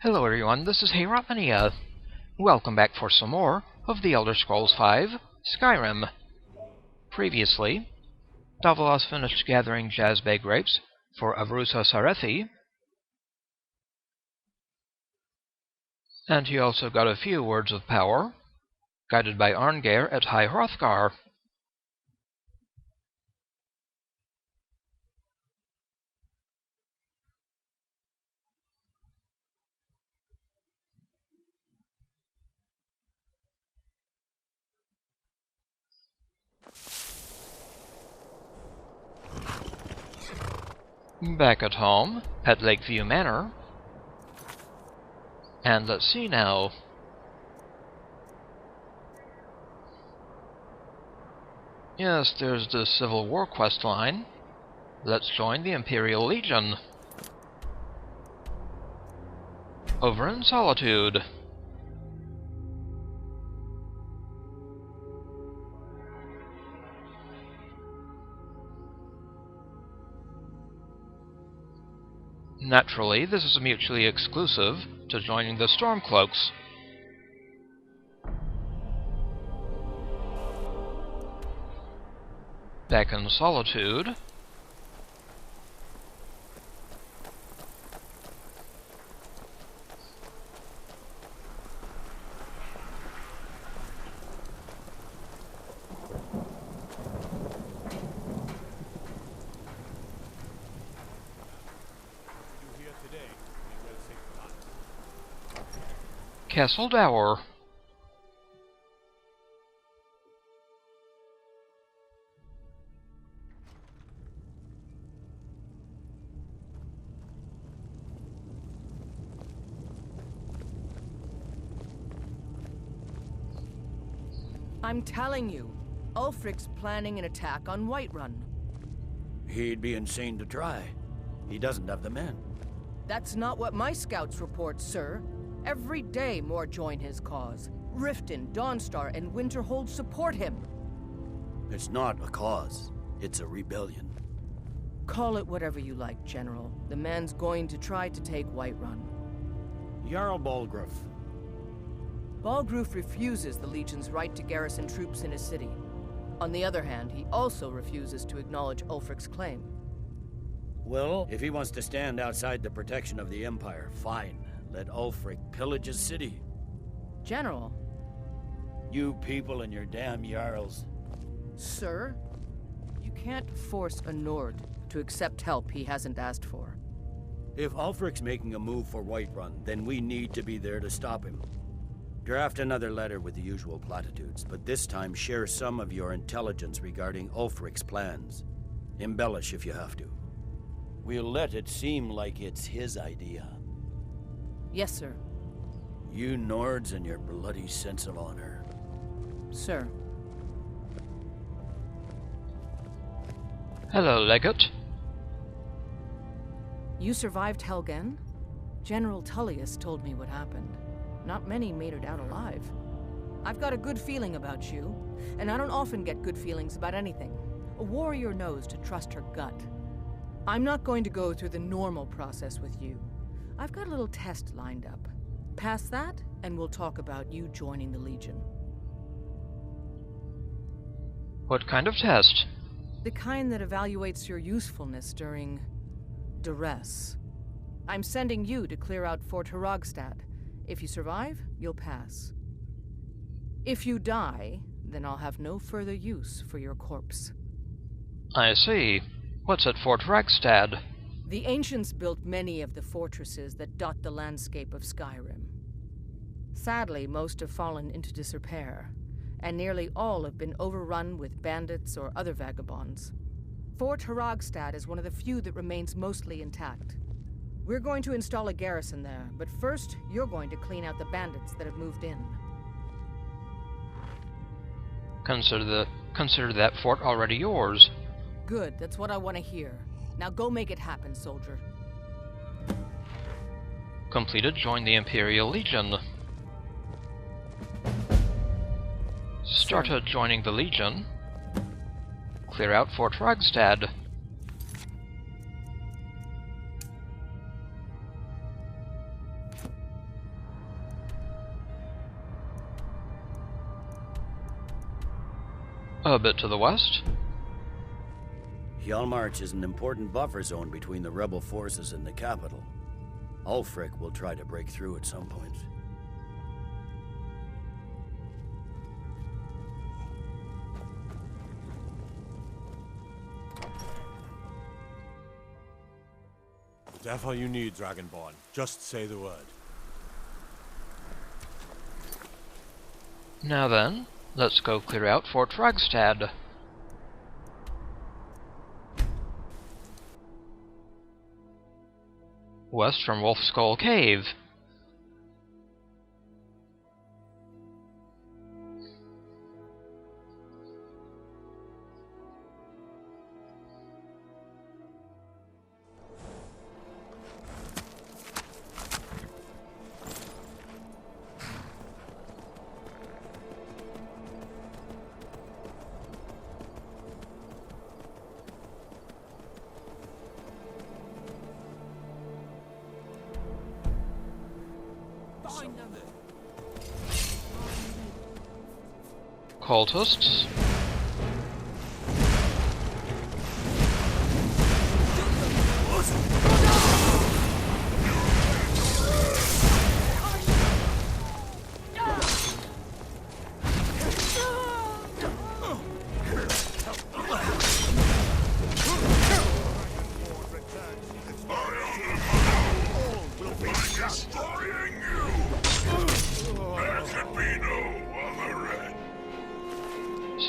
Hello everyone, this is Heyratmania. Welcome back for some more of The Elder Scrolls V: Skyrim. Previously, Davilas finished gathering Jazbay Grapes for Avrusa Sarethi, and he also got a few words of power, guided by Arngeir at High Hrothgar. Back at home, at Lakeview Manor. And let's see now. Yes, there's the Civil War quest line. Let's join the Imperial Legion. Over in Solitude. Naturally, this is mutually exclusive to joining the Stormcloaks. Back in Solitude. Castle Dour. I'm telling you, Ulfric's planning an attack on Whiterun. He'd be insane to try. He doesn't have the men. That's not what my scouts report, sir. Every day more join his cause. Riften, Dawnstar, and Winterhold support him. It's not a cause. It's a rebellion. Call it whatever you like, General. The man's going to try to take Whiterun. Jarl Balgruuf. Balgruuf refuses the Legion's right to garrison troops in his city. On the other hand, he also refuses to acknowledge Ulfric's claim. Well, if he wants to stand outside the protection of the Empire, fine. Let Ulfric pillage his city. General. You people and your damn Jarls. Sir, you can't force a Nord to accept help he hasn't asked for. If Ulfric's making a move for Whiterun, then we need to be there to stop him. Draft another letter with the usual platitudes, but this time share some of your intelligence regarding Ulfric's plans. Embellish if you have to. We'll let it seem like it's his idea. Yes, sir. You Nords and your bloody sense of honor. Sir. Hello, Legate. You survived Helgen? General Tullius told me what happened. Not many made it out alive. I've got a good feeling about you, and I don't often get good feelings about anything. A warrior knows to trust her gut. I'm not going to go through the normal process with you. I've got a little test lined up. Pass that, and we'll talk about you joining the Legion. What kind of test? The kind that evaluates your usefulness during duress. I'm sending you to clear out Fort Hraggstad. If you survive, you'll pass. If you die, then I'll have no further use for your corpse. I see. What's at Fort Hraggstad? The ancients built many of the fortresses that dot the landscape of Skyrim. Sadly, most have fallen into disrepair, and nearly all have been overrun with bandits or other vagabonds. Fort Hraggstad is one of the few that remains mostly intact. We're going to install a garrison there, but first, you're going to clean out the bandits that have moved in. Consider that fort already yours. Good, that's what I want to hear. Now go make it happen, soldier. Completed, join the Imperial Legion. Started joining the Legion. Clear out Fort Hraggstad. A bit to the west. Hjalmarch is an important buffer zone between the rebel forces and the capital. Ulfric will try to break through at some point. Whatever you need, Dragonborn. Just say the word. Now then, let's go clear out Fort Hraggstad. West from Wolfskull Cave. Cultists.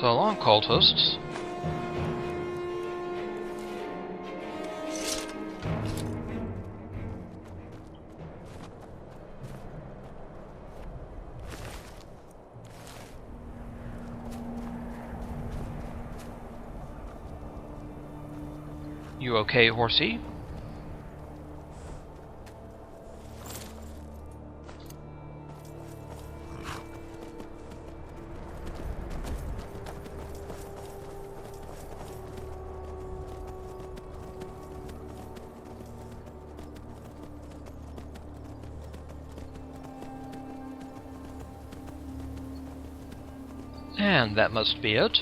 So long, cultists. You okay, horsey? And that must be it.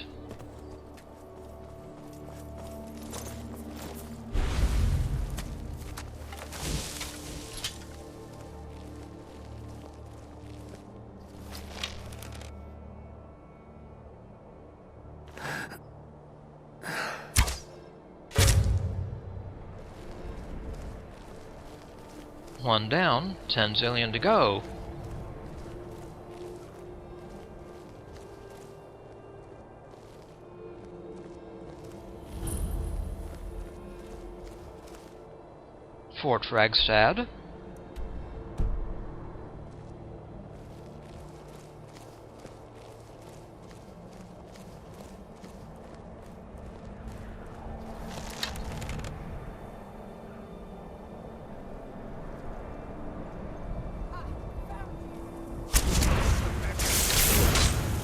One down, 10 zillion to go. Fort Hraggstad.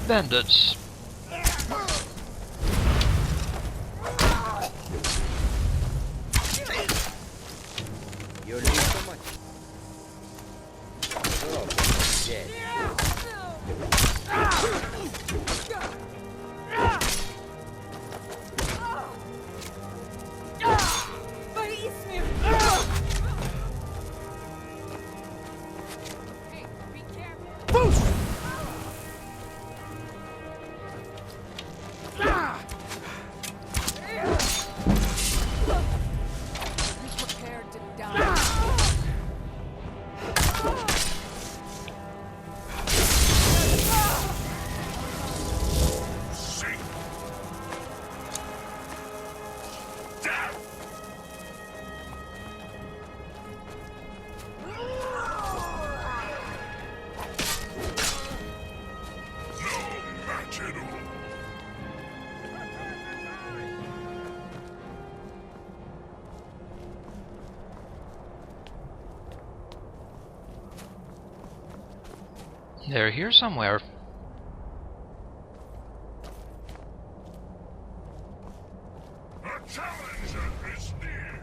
Bandits. You need so much. Oh, dead. They're here somewhere. A challenger is near.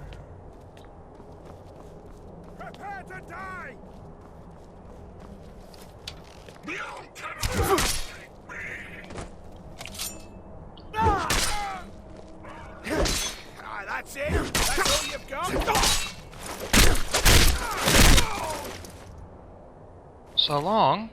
Prepare to die. You cannot escape me. That's it? That's all you've got? So long.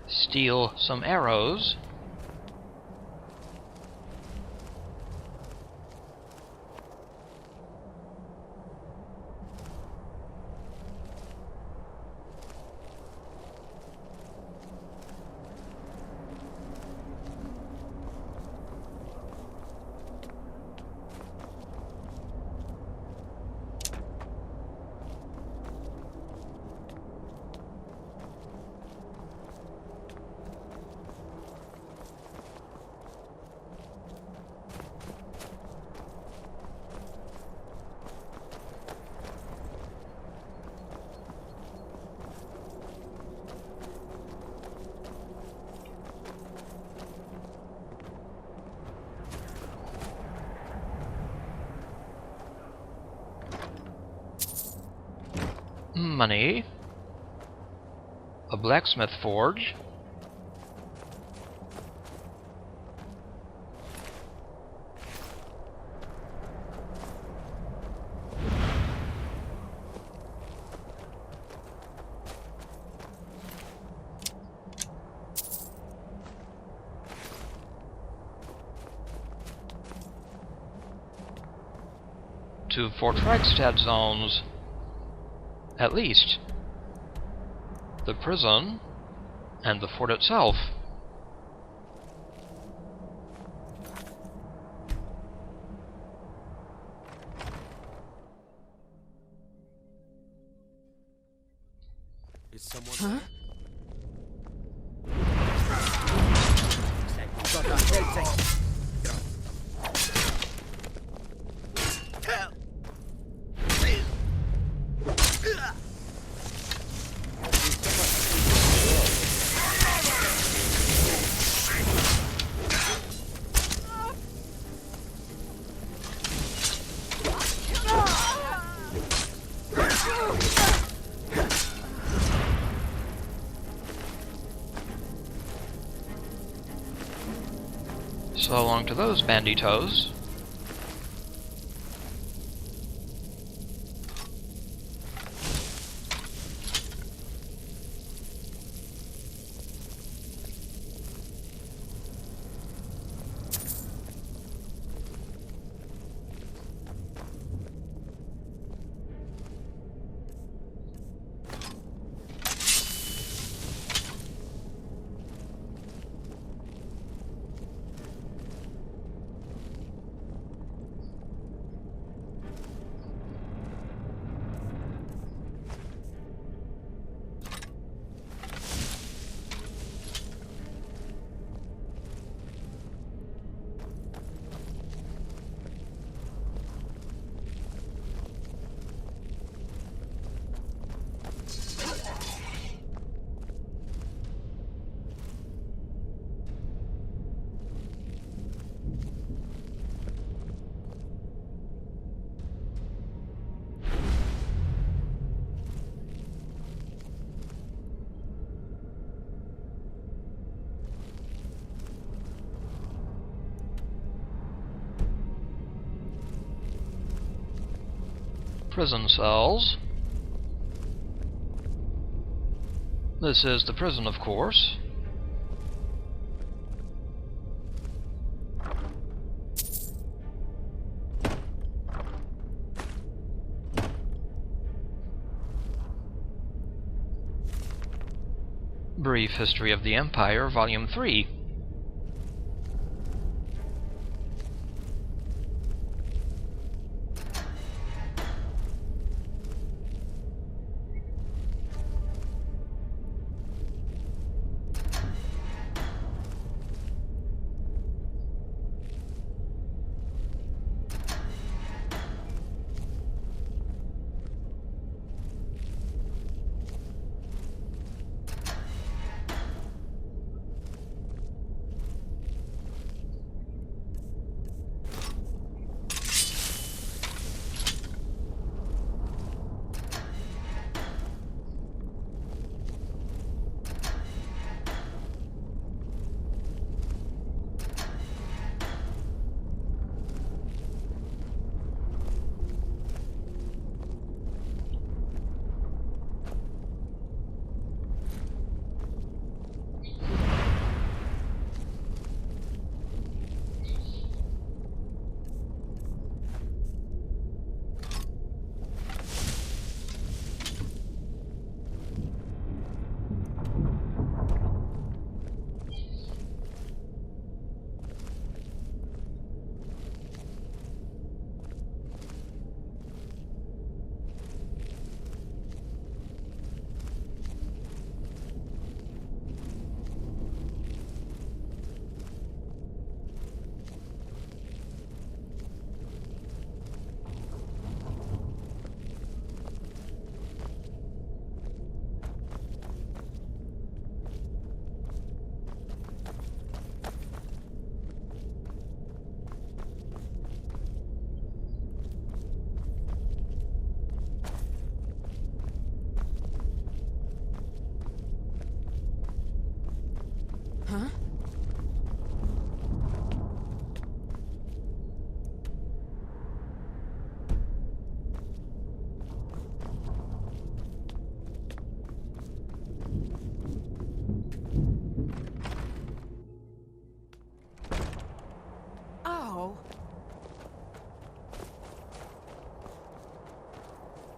Steal some arrows. Money. A blacksmith forge. To Fort Hraggstad zones. At least. The prison and the fort itself. Is someone there? So long to those banditos. Prison cells. This is the prison, of course. Brief History of the Empire, Volume 3.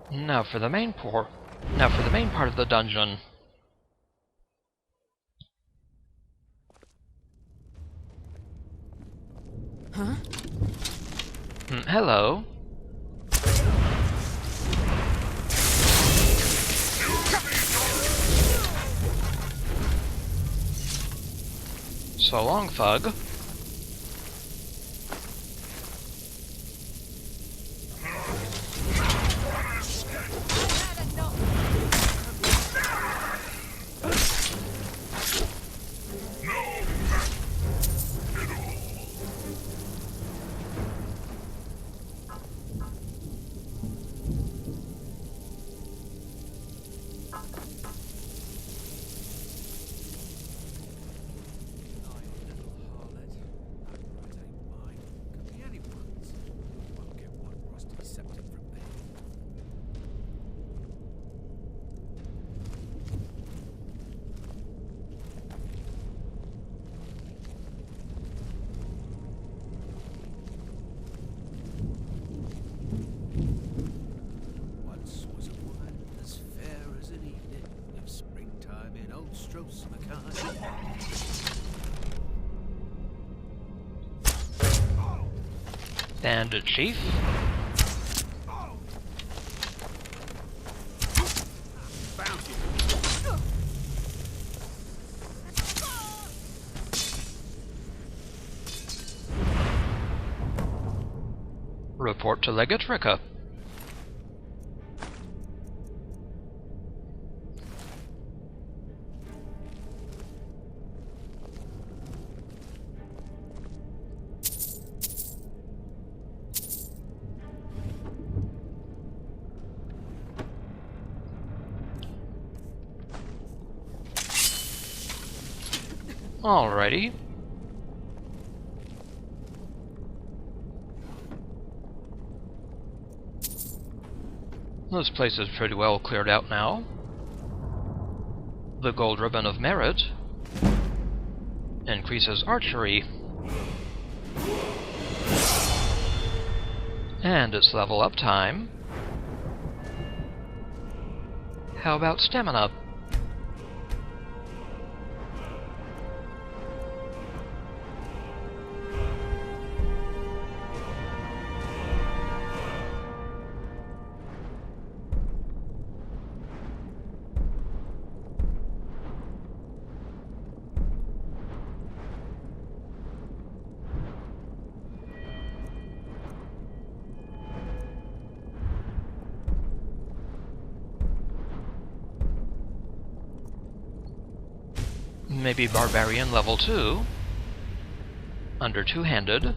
Now for the main part of the dungeon. Huh? Hello. So long, thug. Bandit chief. Report to Legate Rikke. Alrighty. This place is pretty well cleared out now. The gold ribbon of merit increases archery. And it's level up time. How about stamina? Maybe Barbarian level 2. Under two-handed.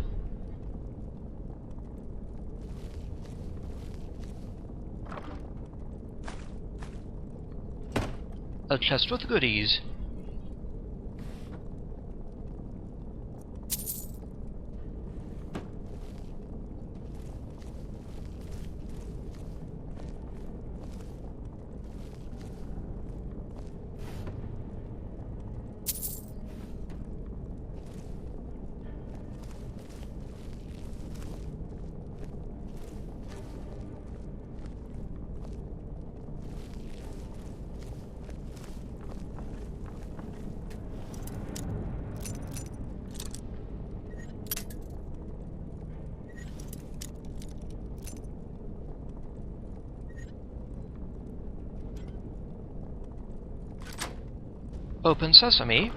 A chest with goodies. Open sesame.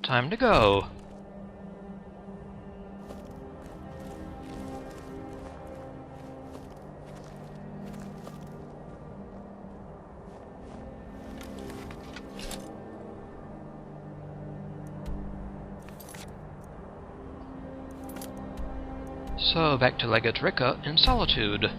Time to go. So back to Legate Rikke in Solitude.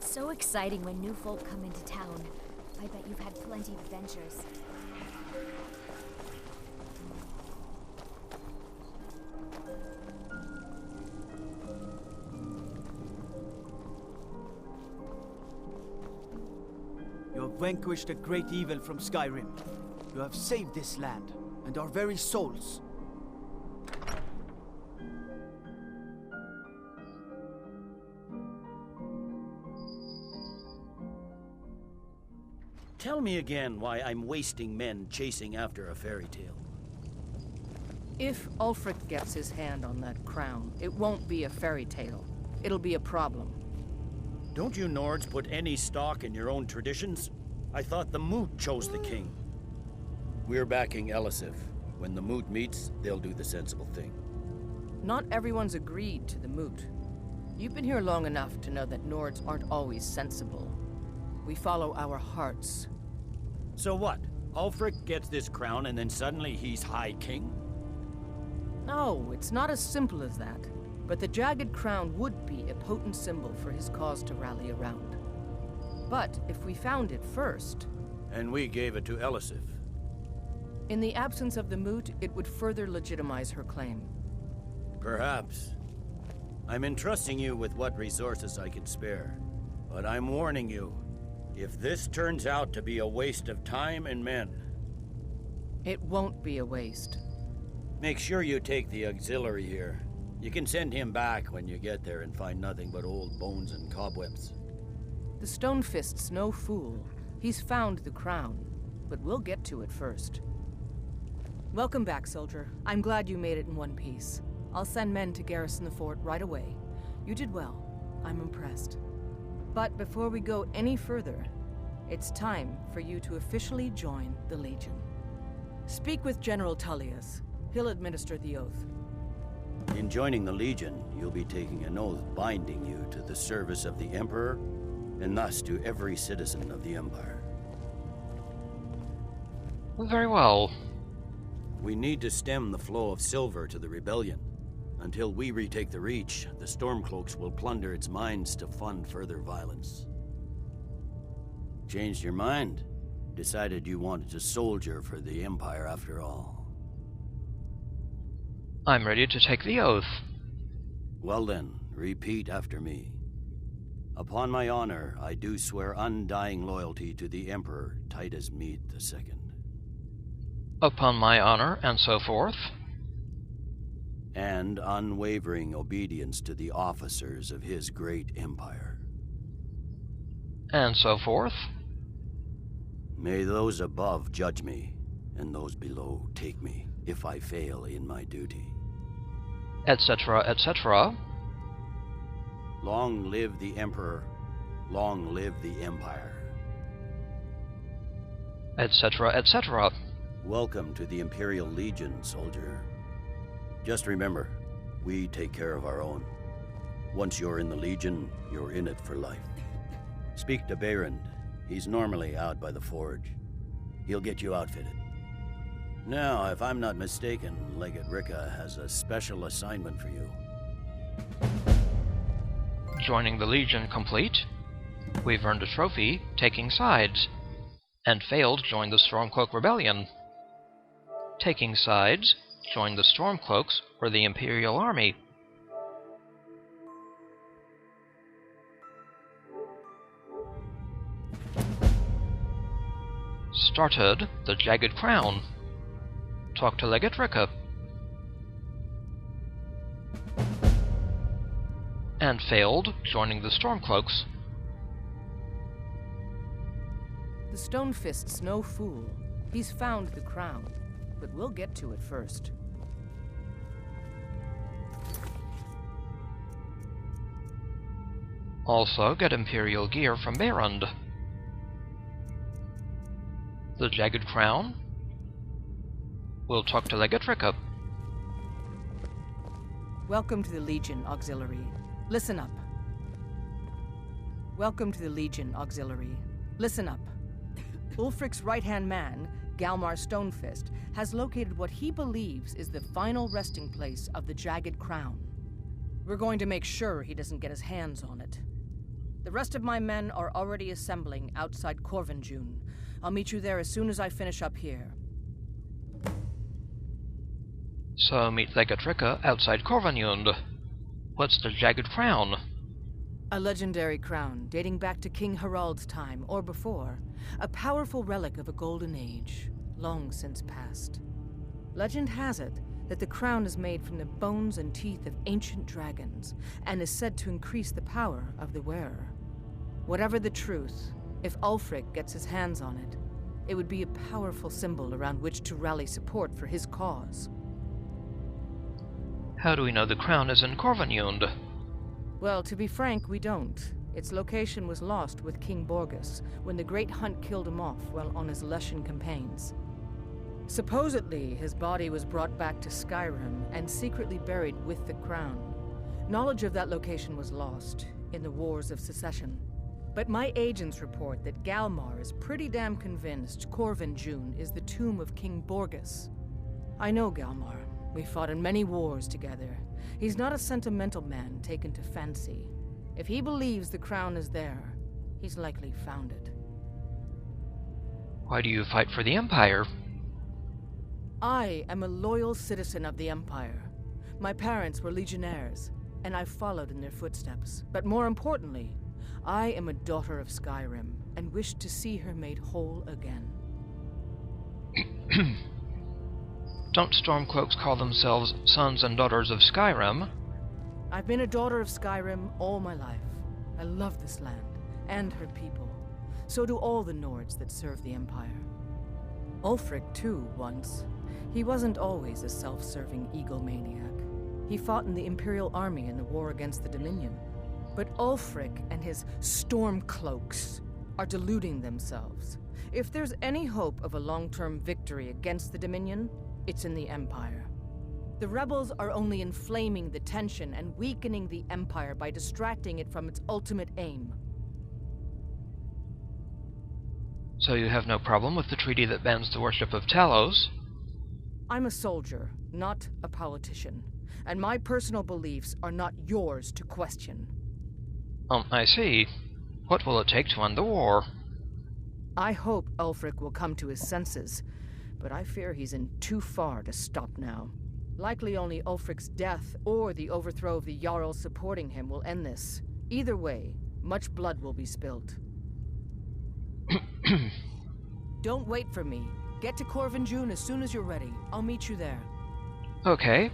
So exciting when new folk come into town. I bet you've had plenty of adventures. You have vanquished a great evil from Skyrim. You have saved this land, and our very souls. Tell me again why I'm wasting men chasing after a fairy tale. If Ulfric gets his hand on that crown, it won't be a fairy tale. It'll be a problem. Don't you Nords put any stock in your own traditions? I thought the Moot chose the king. We're backing Elisif. When the Moot meets, they'll do the sensible thing. Not everyone's agreed to the moot. You've been here long enough to know that Nords aren't always sensible. We follow our hearts. So what? Ulfric gets this crown and then suddenly he's High King? No, it's not as simple as that. But the Jagged crown would be a potent symbol for his cause to rally around. But if we found it first... And we gave it to Elisif. In the absence of the moot, it would further legitimize her claim. Perhaps. I'm entrusting you with what resources I can spare. But I'm warning you, if this turns out to be a waste of time and men... It won't be a waste. Make sure you take the auxiliary here. You can send him back when you get there and find nothing but old bones and cobwebs. The Stonefist's no fool. He's found the crown, but we'll get to it first. Welcome back, soldier. I'm glad you made it in one piece. I'll send men to garrison the fort right away. You did well. I'm impressed. But before we go any further, it's time for you to officially join the Legion. Speak with General Tullius. He'll administer the oath. In joining the Legion, you'll be taking an oath binding you to the service of the Emperor, and thus to every citizen of the Empire. Very well. We need to stem the flow of silver to the rebellion. Until we retake the Reach, the Stormcloaks will plunder its mines to fund further violence. Changed your mind? Decided you wanted to soldier for the Empire after all. I'm ready to take the oath. Well then, repeat after me. Upon my honor, I do swear undying loyalty to the Emperor Titus Mede II. Upon my honor, and so forth. And unwavering obedience to the officers of his great empire. And so forth. May those above judge me, and those below take me, if I fail in my duty. Etc., etc. Long live the Emperor, long live the Empire. Etc., etc. Welcome to the Imperial Legion, soldier. Just remember, we take care of our own. Once you're in the Legion, you're in it for life. Speak to Behrend. He's normally out by the forge. He'll get you outfitted. Now, if I'm not mistaken, Legate Rikke has a special assignment for you. Joining the Legion complete. We've earned a trophy, taking sides. And failed, join the Stormcloak Rebellion. Taking sides, join the Stormcloaks or the Imperial Army. Started the Jagged Crown. Talk to Legate Rikke. And failed, joining the Stormcloaks. The Stonefist's no fool. He's found the crown, but we'll get to it first. Also get Imperial gear from Behrend. The Jagged Crown, We'll talk to Legate Rikke. Welcome to the Legion Auxiliary. Listen up. Welcome to the Legion Auxiliary. Listen up. Ulfric's right-hand man, Galmar Stonefist, has located what he believes is the final resting place of the Jagged Crown. We're going to make sure he doesn't get his hands on it. The rest of my men are already assembling outside Korvanjund. I'll meet you there as soon as I finish up here. So meet Legate Rikke outside Korvanjund. What's the Jagged Crown? A legendary crown dating back to King Harald's time, or before. A powerful relic of a golden age, long since past. Legend has it that the crown is made from the bones and teeth of ancient dragons, and is said to increase the power of the wearer. Whatever the truth, if Ulfric gets his hands on it, it would be a powerful symbol around which to rally support for his cause. How do we know the crown is in Korvanjund? Well, to be frank, we don't. Its location was lost with King Borgus when the Great Hunt killed him off while on his Leshan campaigns. Supposedly, his body was brought back to Skyrim and secretly buried with the crown. Knowledge of that location was lost in the Wars of Secession. But my agents report that Galmar is pretty damn convinced Korvanjund is the tomb of King Borgus. I know Galmar. We fought in many wars together. He's not a sentimental man taken to fancy. If he believes the crown is there, he's likely found it. Why do you fight for the Empire? I am a loyal citizen of the Empire. My parents were legionnaires, and I followed in their footsteps. But more importantly, I am a daughter of Skyrim, and wish to see her made whole again. Don't Stormcloaks call themselves sons and daughters of Skyrim? I've been a daughter of Skyrim all my life. I love this land, and her people. So do all the Nords that serve the Empire. Ulfric, too, once. He wasn't always a self-serving egomaniac. He fought in the Imperial Army in the war against the Dominion. But Ulfric and his Stormcloaks are deluding themselves. If there's any hope of a long-term victory against the Dominion, it's in the Empire. The rebels are only inflaming the tension and weakening the Empire by distracting it from its ultimate aim. So you have no problem with the treaty that bans the worship of Talos? I'm a soldier, not a politician, and my personal beliefs are not yours to question. I see. What will it take to end the war? I hope Ulfric will come to his senses, but I fear he's in too far to stop now. Likely only Ulfric's death or the overthrow of the Jarl supporting him will end this. Either way, much blood will be spilled. Don't wait for me. Get to Korvanjund as soon as you're ready. I'll meet you there. Okay.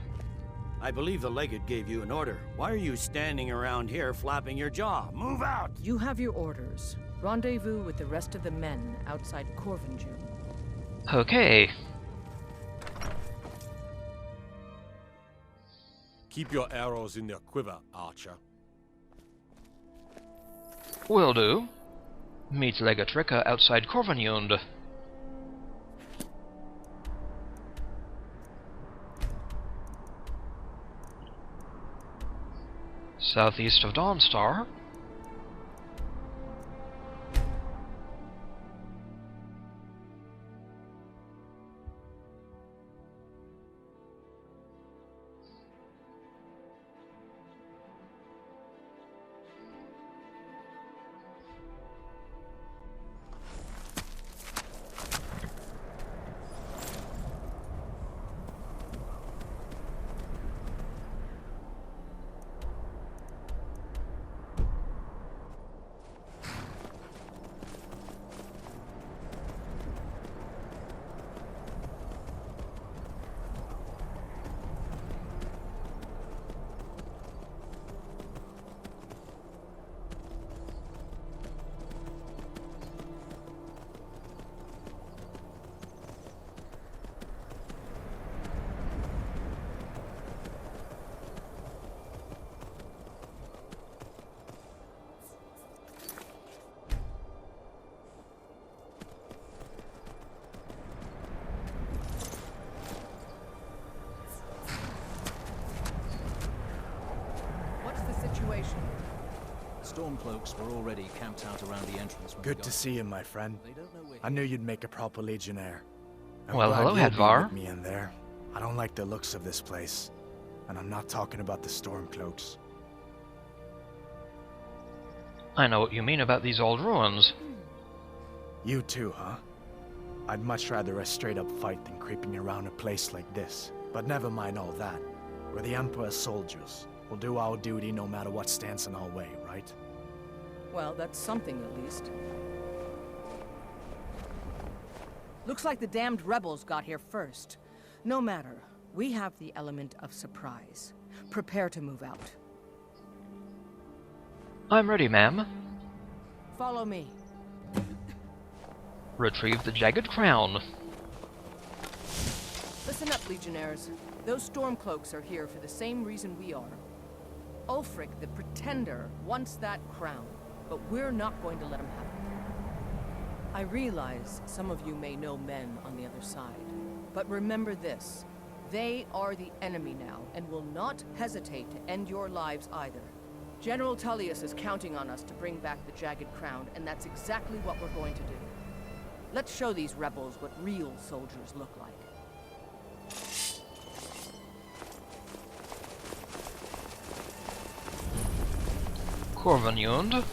I believe the Legate gave you an order. Why are you standing around here flapping your jaw? Move out! You have your orders. Rendezvous with the rest of the men outside Korvanjund. Okay. Keep your arrows in their quiver, archer. Will do. Meet Legate Rikke outside Korvanjund. Southeast of Dawnstar. Stormcloaks were already camped out around the entrance. When Good to see you, my friend. I knew you'd make a proper legionnaire. I'm Well, glad hello, you'll be Hadvar. with me in there. I don't like the looks of this place. And I'm not talking about the Stormcloaks. I know what you mean about these old ruins. You too, huh? I'd much rather a straight-up fight than creeping around a place like this. But never mind all that. We're the Emperor's soldiers. We'll do our duty no matter what stands in our way, right? Well, that's something at least. Looks like the damned rebels got here first. No matter. We have the element of surprise. Prepare to move out. I'm ready, ma'am. Follow me. Retrieve the Jagged crown. Listen up, Legionnaires. Those Stormcloaks are here for the same reason we are. Ulfric, the Pretender, wants that crown, but we're not going to let him have it. I realize some of you may know men on the other side, but remember this. They are the enemy now, and will not hesitate to end your lives either. General Tullius is counting on us to bring back the Jagged crown, and that's exactly what we're going to do. Let's show these rebels what real soldiers look like. Korvanjund.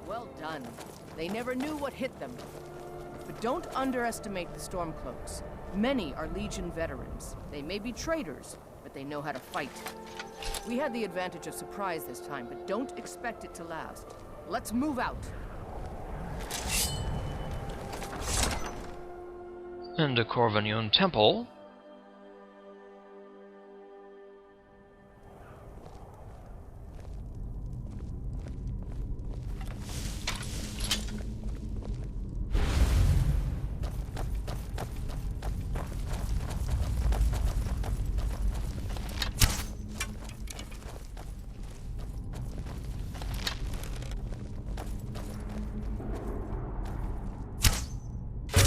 Well done. They never knew what hit them. But don't underestimate the Stormcloaks. Many are Legion veterans. They may be traitors, but they know how to fight. We had the advantage of surprise this time, but don't expect it to last. Let's move out. And the Korvanjund Temple.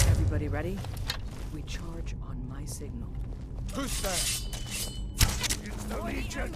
Everybody ready? We charge on my signal. Who's there? It's the Legion!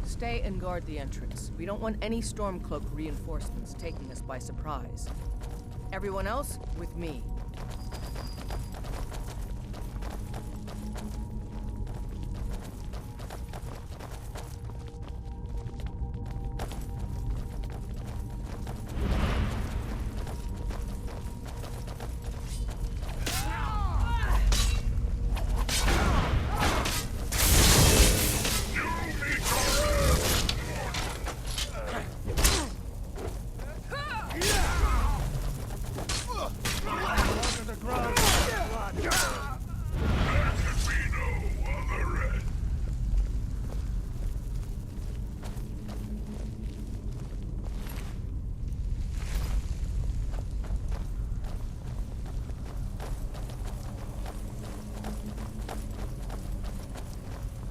Stay and guard the entrance. We don't want any Stormcloak reinforcements taking us by surprise. Everyone else, with me.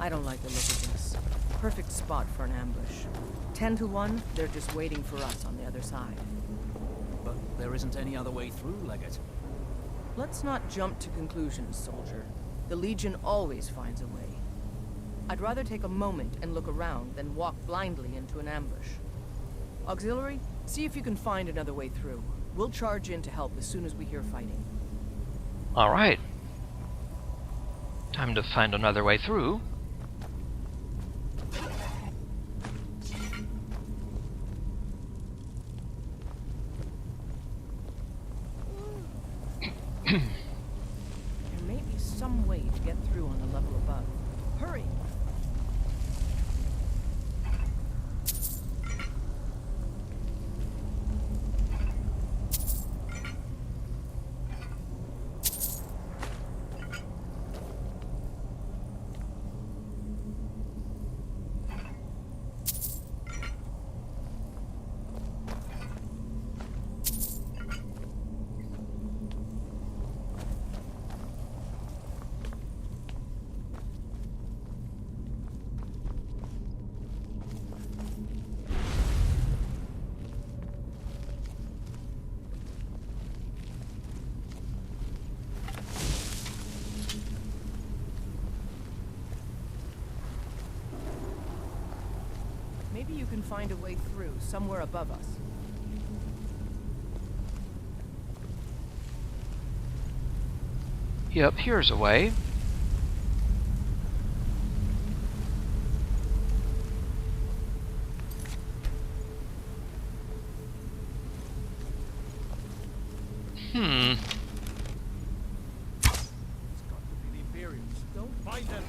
I don't like the look of this. Perfect spot for an ambush. 10 to 1, they're just waiting for us on the other side. But there isn't any other way through, Legate. Let's not jump to conclusions, soldier. The Legion always finds a way. I'd rather take a moment and look around than walk blindly into an ambush. Auxiliary, see if you can find another way through. We'll charge in to help as soon as we hear fighting. Alright. Time to find another way through. There may be some way to get through on the level above. Hurry! Maybe you can find a way through somewhere above us. Yep, here's a way. It's got to be the Imperials. Don't find them.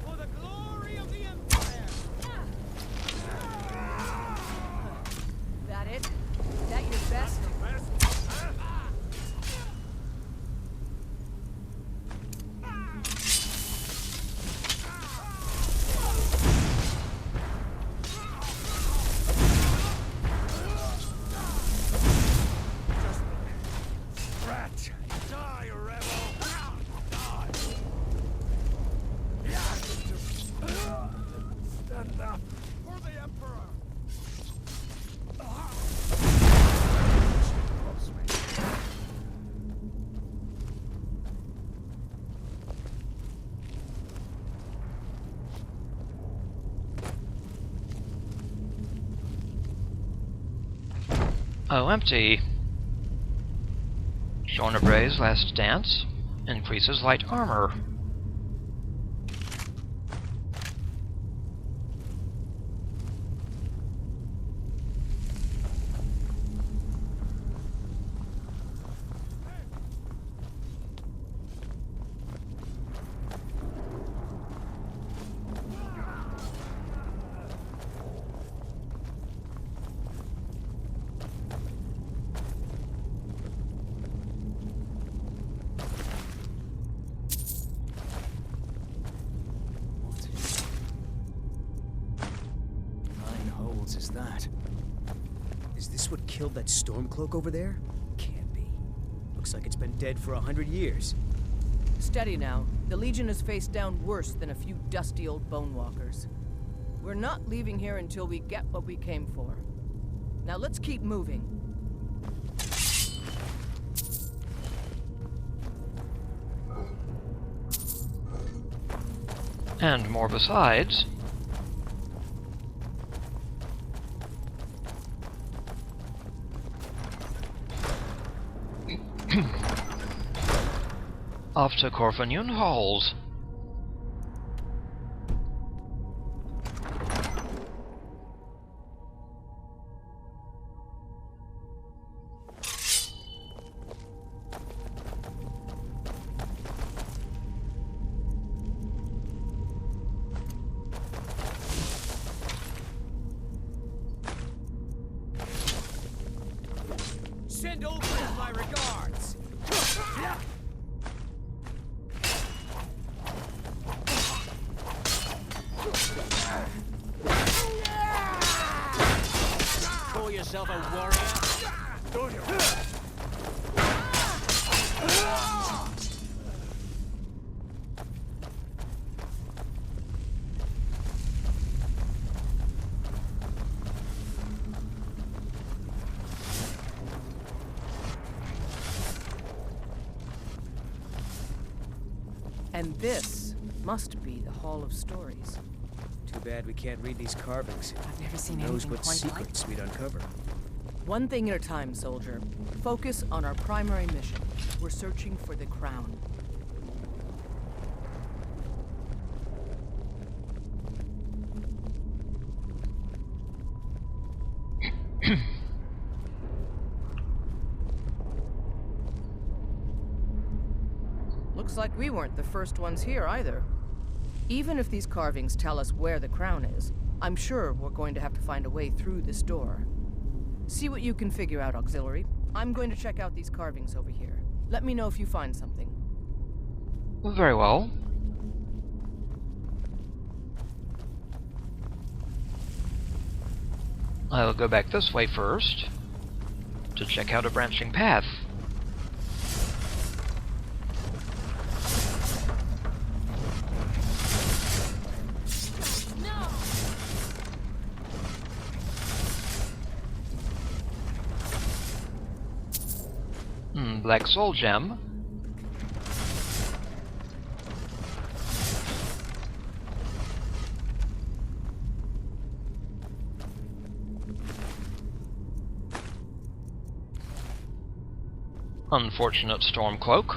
For the glory of the Empire! That it? Is that your best? Rat! Die, rebel! Die! Stand up for the Emperor! Oh, empty. Shornabray's last dance increases light armor. Is that? Is this what killed that Stormcloak over there? Can't be. Looks like it's been dead for 100 years. Steady now. The Legion is faced down worse than a few dusty old bonewalkers. We're not leaving here until we get what we came for. Now let's keep moving. And more besides. Off to Korvanjund halls. Send over my regards! Call yourself a warrior? And this must be the Hall of Stories. Too bad we can't read these carvings. I've never seen Who knows anything what quite like secrets we'd uncover. One thing at a time, soldier. Focus on our primary mission. We're searching for the crown. Looks like we weren't the first ones here either. Even if these carvings tell us where the crown is, I'm sure we're going to have to find a way through this door. See what you can figure out, Auxiliary. I'm going to check out these carvings over here. Let me know if you find something. Very well. I'll go back this way first to check out a branching path. Black Soul Gem. Unfortunate Storm Cloak.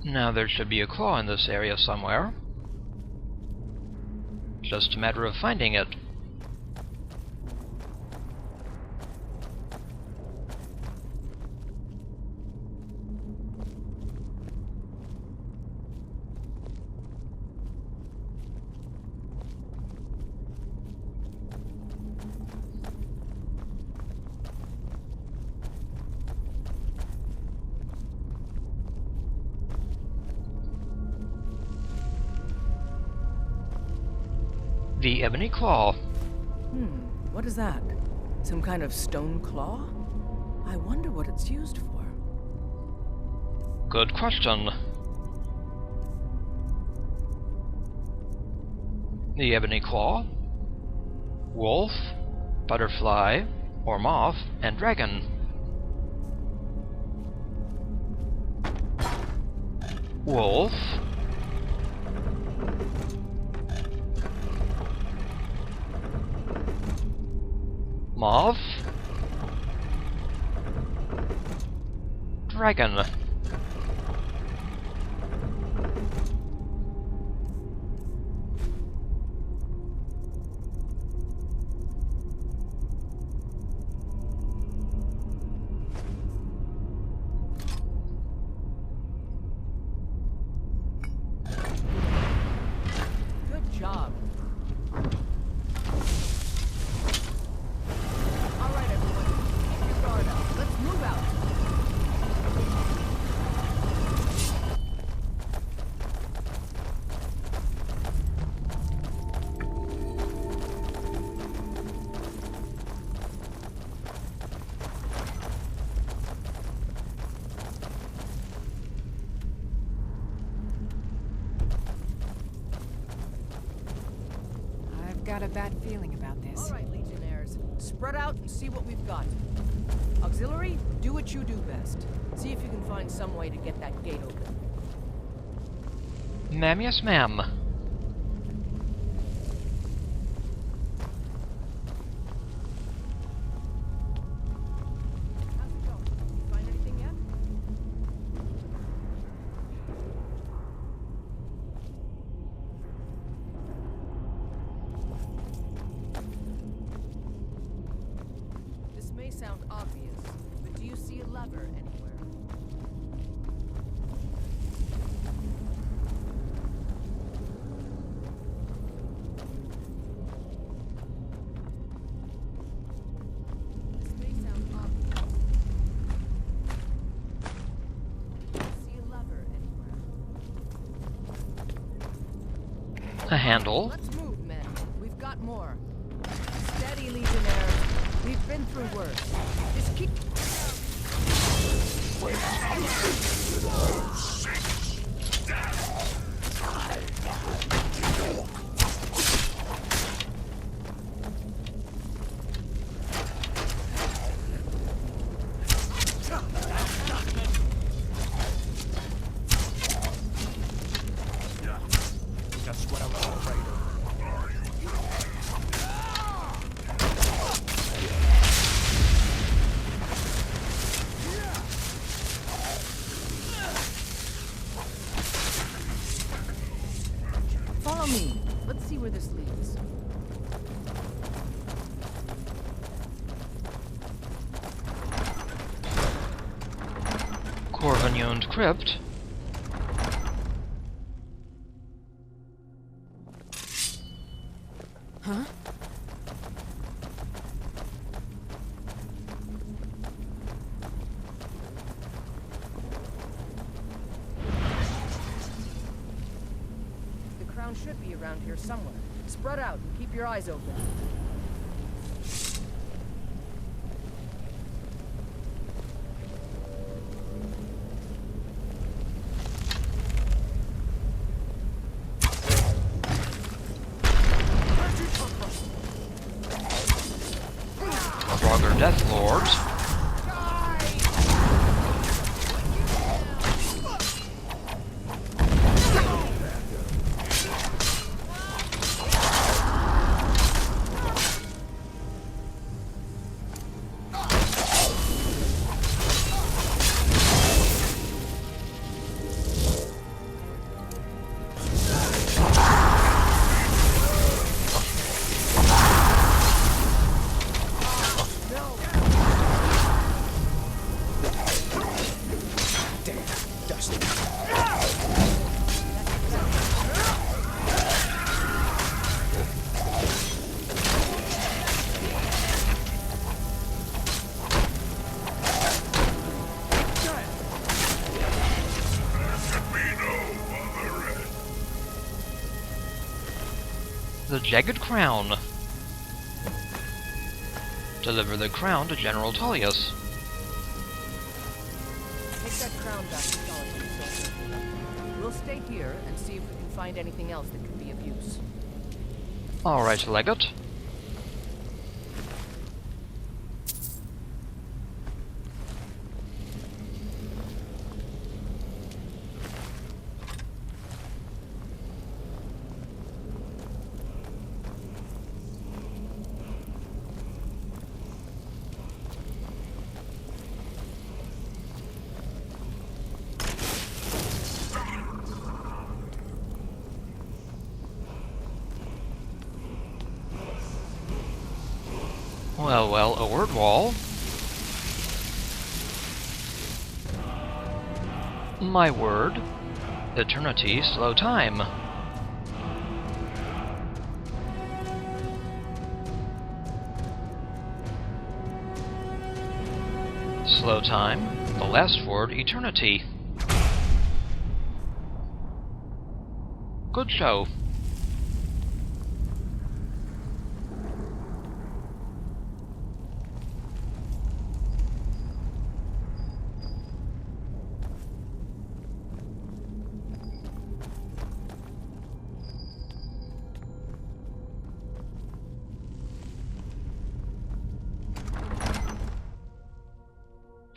Now there should be a claw in this area somewhere. Just a matter of finding it. The Ebony Claw. What is that? Some kind of stone claw? I wonder what it's used for. Good question. The Ebony Claw, wolf, butterfly, or moth, and dragon. Wolf. Moth. Dragon. Good job. I've got a bad feeling about this. All right, Legionnaires. Spread out and see what we've got. Auxiliary, do what you do best. See if you can find some way to get that gate open. Ma'am, yes, ma'am. How's it going? You find anything yet? This may sound obvious, but do you see a lever anywhere? This may sound obvious. Do you see a lever anywhere? A handle. Let's move, men. We've got more. Steady, Legionnaires. We've been through worse. Just keep... Just what I was afraid of. Follow me. Let's see where this leads. Korvanjund crypt. Huh? The crown should be around here somewhere. Spread out and keep your eyes open. Frogger Death Lords. The Jagged Crown. Deliver the crown to General Tullius. Take that crown back to Solitude, soldier. We'll stay here and see if we can find anything else that could be of use. Alright, Legate. Well, a word wall. My word. Eternity, slow time. Slow time. The last word, eternity. Good show.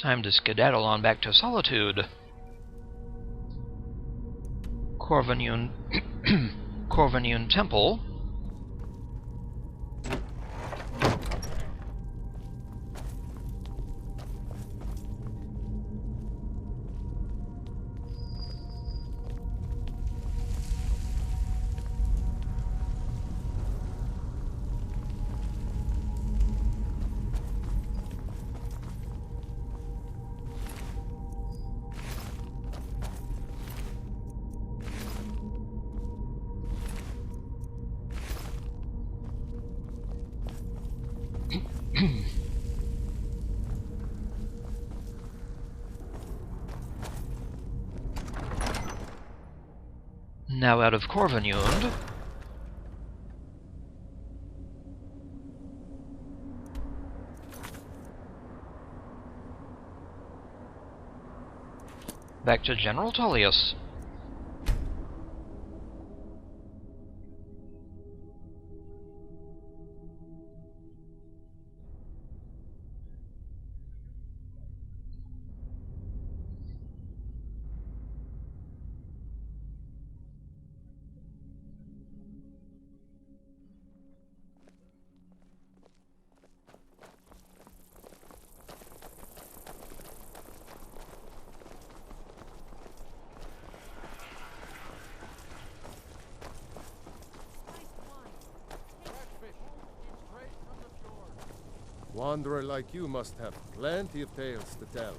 Time to skedaddle on back to Solitude. Korvanjund Korvanjund Temple. Now out of Korvanjund. Back to General Tullius. Wanderer like you must have plenty of tales to tell.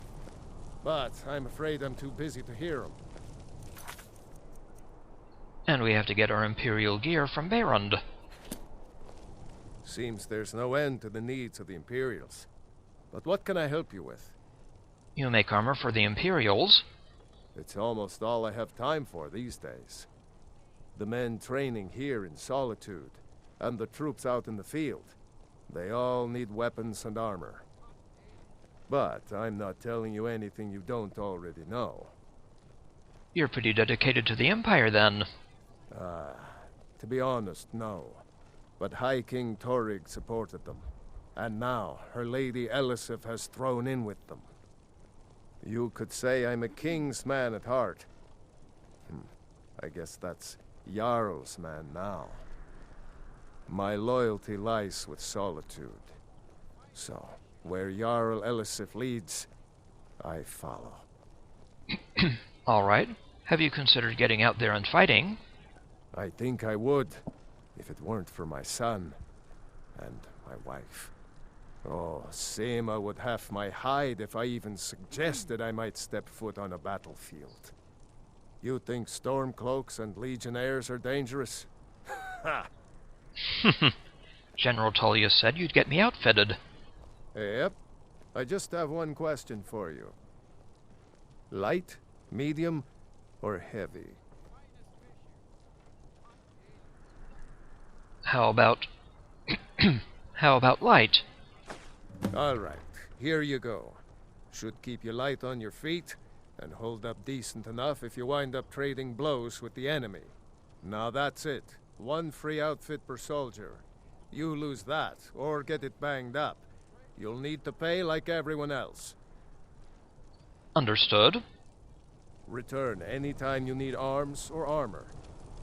But I'm afraid I'm too busy to hear them. And we have to get our Imperial gear from Beirund. Seems there's no end to the needs of the Imperials. But what can I help you with? You make armor for the Imperials? It's almost all I have time for these days. The men training here in Solitude, and the troops out in the field, they all need weapons and armor. But I'm not telling you anything you don't already know. You're pretty dedicated to the Empire, then. To be honest, no. But High King Torrig supported them. And now, her Lady Elisif has thrown in with them. You could say I'm a king's man at heart. I guess that's Jarl's man now. My loyalty lies with Solitude. So, where Jarl Elisif leads, I follow. All right. Have you considered getting out there and fighting? I think I would, if it weren't for my son and my wife. Oh, Seema would have my hide if I even suggested I might step foot on a battlefield. You think Stormcloaks and Legionnaires are dangerous? Ha! General Tullius said you'd get me outfitted. Yep. I just have one question for you. Light, medium, or heavy? How about... How about light? All right, here you go. Should keep you light on your feet, and hold up decent enough if you wind up trading blows with the enemy. Now that's it. One free outfit per soldier. You lose that, or get it banged up, you'll need to pay like everyone else. Understood. Return anytime you need arms or armor.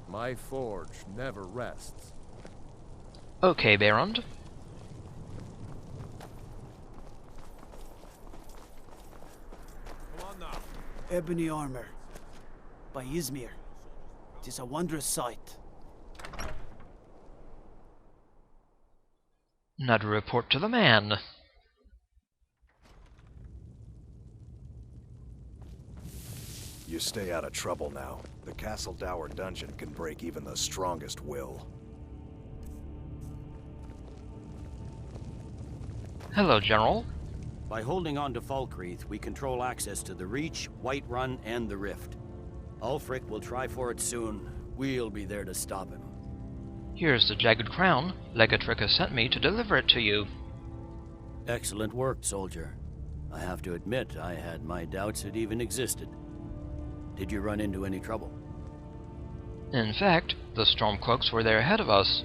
My forge never rests. Okay, Beirund. Come on now. Ebony armor. By Izmir. 'Tis a wondrous sight. Not a report to the man. You stay out of trouble now. The Castle Dour dungeon can break even the strongest will. Hello, General. By holding on to Falkreath, we control access to the Reach, Whiterun, and the Rift. Ulfric will try for it soon. We'll be there to stop him. Here's the Jagged crown. Legate Rikke sent me to deliver it to you. Excellent work, soldier. I have to admit, I had my doubts it even existed. Did you run into any trouble? In fact, the Stormcloaks were there ahead of us.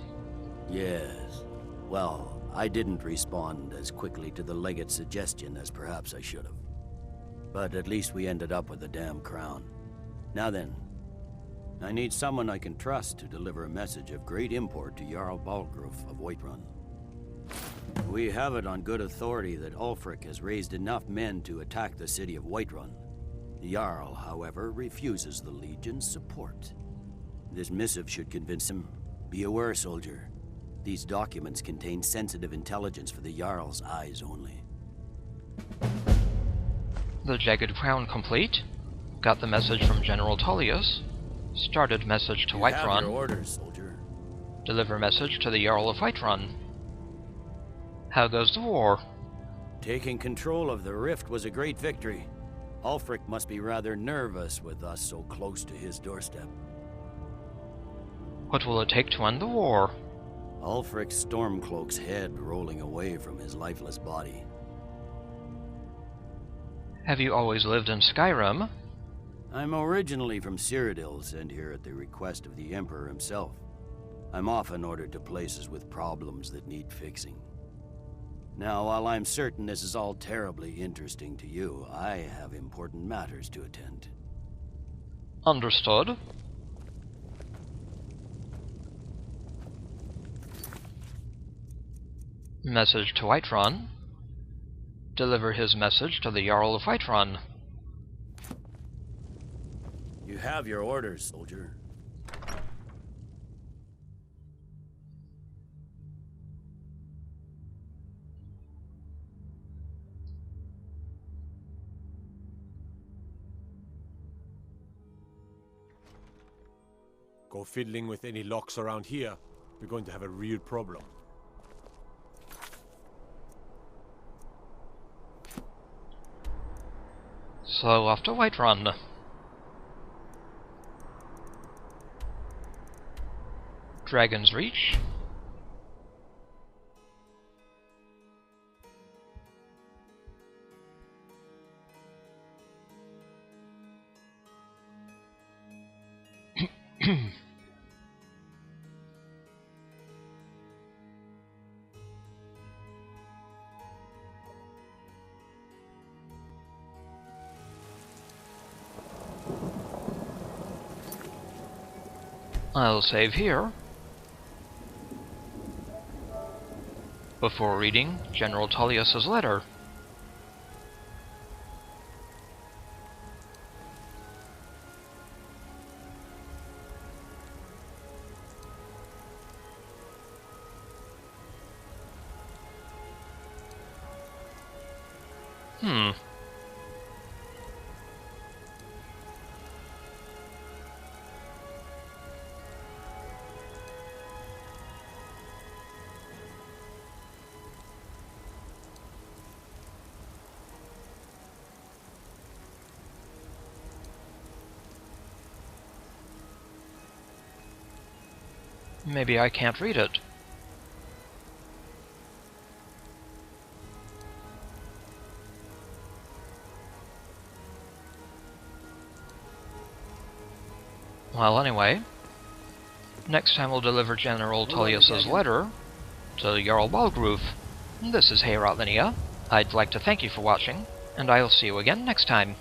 Yes. Well, I didn't respond as quickly to the Legate's suggestion as perhaps I should have. But at least we ended up with the damn crown. Now then, I need someone I can trust to deliver a message of great import to Jarl Balgruuf of Whiterun. We have it on good authority that Ulfric has raised enough men to attack the city of Whiterun. The Jarl, however, refuses the Legion's support. This missive should convince him. Be aware, soldier. These documents contain sensitive intelligence for the Jarl's eyes only. The Jagged Crown complete. Got the message from General Tullius. Started message to You have Whiterun. your orders, soldier. Deliver message to the Jarl of Whiterun. How goes the war? Taking control of the Rift was a great victory. Ulfric must be rather nervous with us so close to his doorstep. What will it take to end the war? Ulfric's Stormcloak's head rolling away from his lifeless body. Have you always lived in Skyrim? I'm originally from Cyrodiil, sent here at the request of the Emperor himself. I'm often ordered to places with problems that need fixing. Now, while I'm certain this is all terribly interesting to you, I have important matters to attend. Understood. Message to Whiterun. Deliver his message to the Jarl of Whiterun. You have your orders, soldier. Go fiddling with any locks around here, we're going to have a real problem. So off to Whiterun. Dragon's Reach. I'll save here. Before reading General Tullius's letter. Maybe I can't read it. Well, anyway, next time we'll deliver General Tullius's letter to Jarl Balgruuf. This is Rikke. I'd like to thank you for watching, and I'll see you again next time.